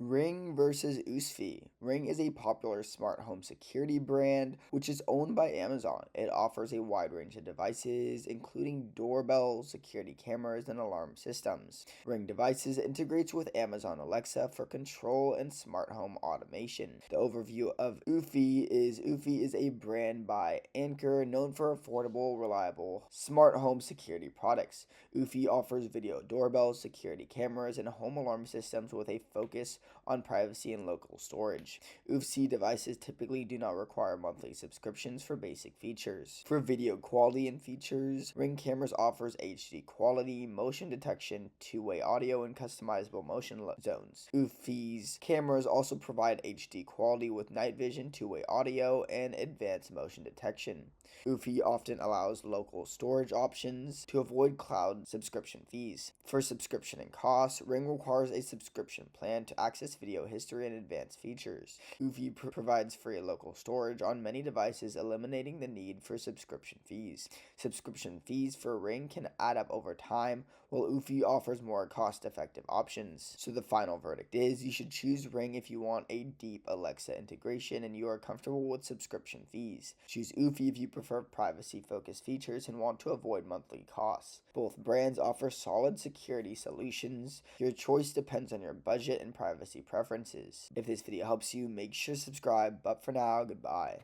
Ring versus Eufy. Ring is a popular smart home security brand which is owned by Amazon. It offers a wide range of devices, including doorbells, security cameras, and alarm systems. Ring devices integrates with Amazon Alexa for control and smart home automation. The overview of Eufy is a brand by Anchor known for affordable, reliable smart home security products. Eufy offers video doorbells, security cameras, and home alarm systems with a focus on privacy and local storage. Eufy devices typically do not require monthly subscriptions for basic features. For video quality and features, Ring Cameras offers HD quality, motion detection, two-way audio, and customizable motion zones. Eufy's cameras also provide HD quality with night vision, two-way audio, and advanced motion detection. Eufy often allows local storage options to avoid cloud subscription fees. For subscription and costs, Ring requires a subscription plan to access video history and advanced features. Eufy provides free local storage on many devices, eliminating the need for subscription fees. Subscription fees for Ring can add up over time, while Eufy offers more cost-effective options. So the final verdict is you should choose Ring if you want a deep Alexa integration and you are comfortable with subscription fees. Choose Eufy if you prefer privacy-focused features and want to avoid monthly costs. Both brands offer solid security solutions. Your choice depends on your budget and privacy preferences. If this video helps you, make sure to subscribe. But for now, goodbye.